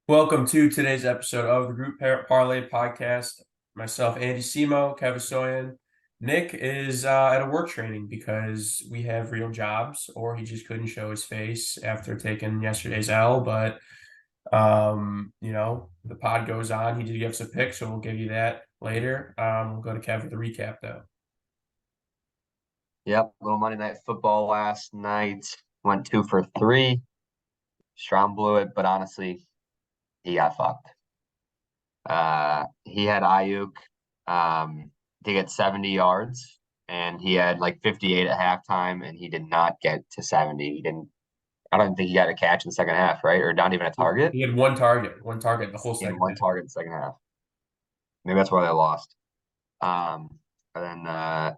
Welcome to today's episode of the Group Parlay podcast. Myself, Andy Simo, Cavasoyan. Nick is at a work training because we have real jobs, or he just couldn't show his face after taking yesterday's L. But the pod goes on. He did give us a pick, so we'll give you that later. We'll go to Kev with the recap, though. Yep, little Monday Night Football last night. Went 2 for 3. Strom blew it, but honestly, he got fucked. He had Ayuk to get 70 yards, and he had like 58 at halftime, and he did not get to 70. He didn't. I don't think he got a catch in the second half, right? Or not even a target. He had one target the whole He had second one half. target in the second half. Maybe that's why they lost. And then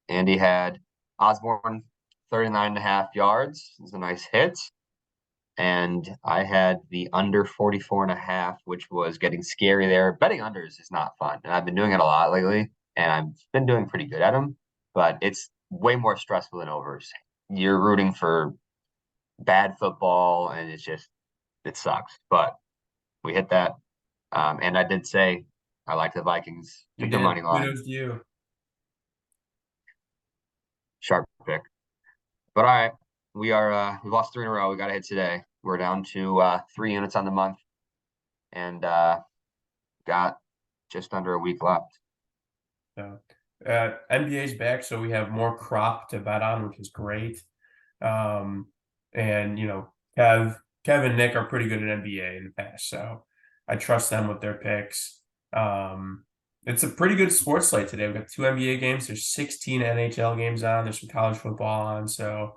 Andy had Osborne 39.5 yards. It was a nice hit. And I had the under 44.5, which was getting scary there. Betting unders is not fun. And I've been doing it a lot lately, and I've been doing pretty good at them, but it's way more stressful than overs. You're rooting for bad football, and it sucks. But we hit that. And I did say I like the Vikings. You Took the did. money line. Kudos to you. Sharp pick. But all right, we lost 3 in a row. We got to hit today. We're down to 3 units on the month, and got just under a week left. So, NBA's back, so we have more crop to bet on, which is great. And Kev and Nick are pretty good at NBA in the past, so I trust them with their picks. It's a pretty good sports slate today. We've got 2 NBA games. There's 16 NHL games on. There's some college football on, so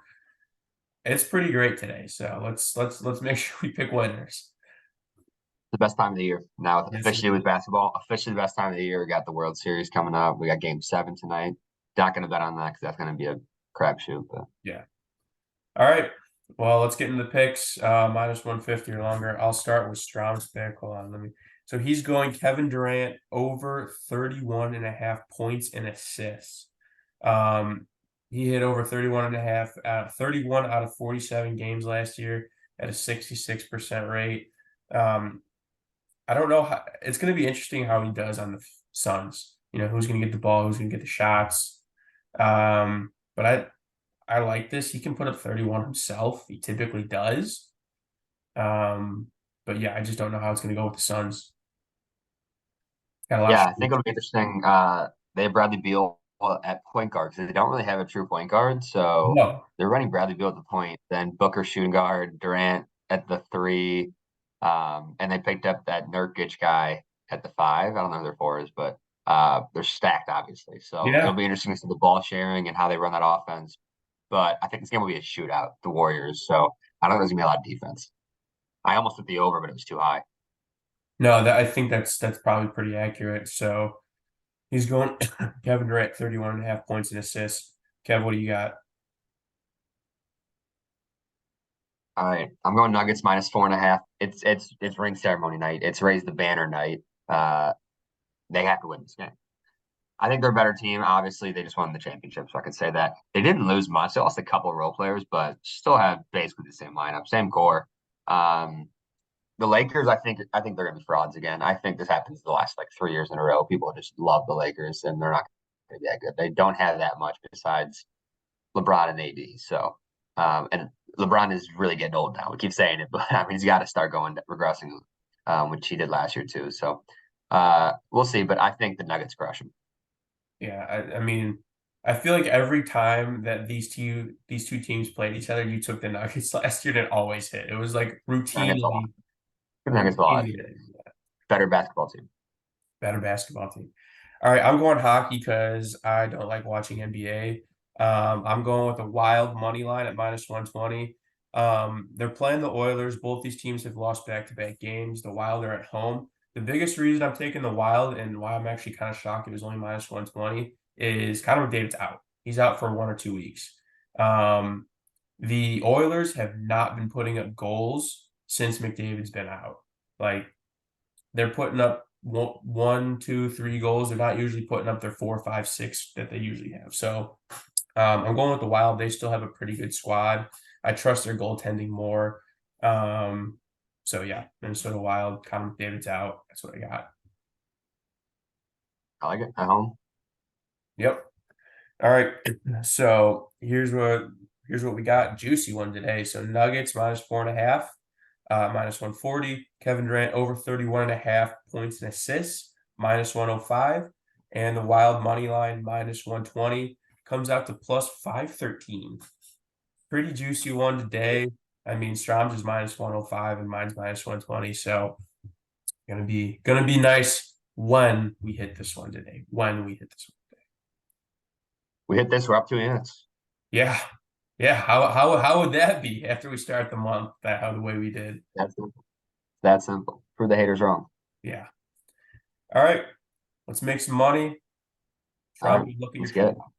it's pretty great today. So let's make sure we pick winners. The best time of the year now, Yes, officially with basketball. Officially, the best time of the year. We got the World Series coming up. We got Game 7 tonight. Not going to bet on that because that's going to be a crapshoot. But yeah. All right. Well, let's get into the picks. Minus 150 or longer. I'll start with Strom's pick. Hold on, So he's going Kevin Durant over 31.5 points and assists. He hit over 31 out of 47 games last year at a 66% rate. I don't know how it's going to be interesting how he does on the Suns. Who's going to get the ball, who's going to get the shots. But I like this. He can put up 31 himself. He typically does. But yeah, I just don't know how it's going to go with the Suns. Got a lot yeah, of I think it'll be interesting. They have Bradley Beal at point guard because they don't really have a true point guard. So no. they're running Bradley Beal at the point, then Booker shooting guard, Durant at the 3. And they picked up that Nurkic guy at the 5. I don't know who their 4 is, but they're stacked, obviously. So it'll Yeah. be interesting to see the ball sharing and how they run that offense. But I think this game will be a shootout, the Warriors. So I don't think there's gonna be a lot of defense. I almost took the over, but it was too high. No, I think that's probably pretty accurate. So he's going Kevin Durant 31.5 points and assists. Kev, what do you got? All right, I'm going Nuggets minus 4.5. It's ring ceremony night. It's raise the banner night. Uh, they have to win this game. I think they're a better team. Obviously, they just won the championship, so I could say that they didn't lose much. They lost a couple of role players, but still have basically the same lineup, same core. Um, the Lakers, I think they're gonna be frauds again. I think this happens the last like 3 years in a row. People just love the Lakers, and they're not gonna be that good. They don't have that much besides LeBron and AD. So, and LeBron is really getting old now. We keep saying it, but I mean, he's got to start regressing, which he did last year too. So, we'll see. But I think the Nuggets crush him. Yeah, I mean, I feel like every time that these two teams played each other, you took the Nuggets last year and it always hit. It was like Nuggets a lot. routinely, Nuggets a lot. Better basketball team. better basketball team. All right, I'm going hockey because I don't like watching NBA. I'm going with a wild money line at minus 120. They're playing the Oilers. Both these teams have lost back-to-back games. The Wild are at home. The biggest reason I'm taking the Wild and why I'm actually kind of shocked it was only minus 120 is Connor McDavid's out. He's out for 1 or 2 weeks. Um, the Oilers have not been putting up goals since McDavid's been out. Like they're putting up one, 2, 3 goals. They're not usually putting up their 4, 5, 6 that they usually have. So I'm going with the Wild. They still have a pretty good squad. I trust their goaltending more. Um, So yeah, Minnesota Wild, Connor McDavid's out. That's what I got. I like it at home. Yep. All right. So here's what we got. Juicy one today. So Nuggets -4.5, -140. Kevin Durant over 31.5 points and assists, -105. And the Wild money line -120 comes out to +513. Pretty juicy one today. I mean, Strom's is -105 and mine's -120. So gonna be nice when we hit this one today. When we hit this one. We hit this. We're up 2 minutes. Yeah. Yeah. How would that be after we start the month how the way we did? That's simple. That simple. Prove the haters wrong. Yeah. All right. Let's make some money. All Strom, right, good luck in your let's get it. trade.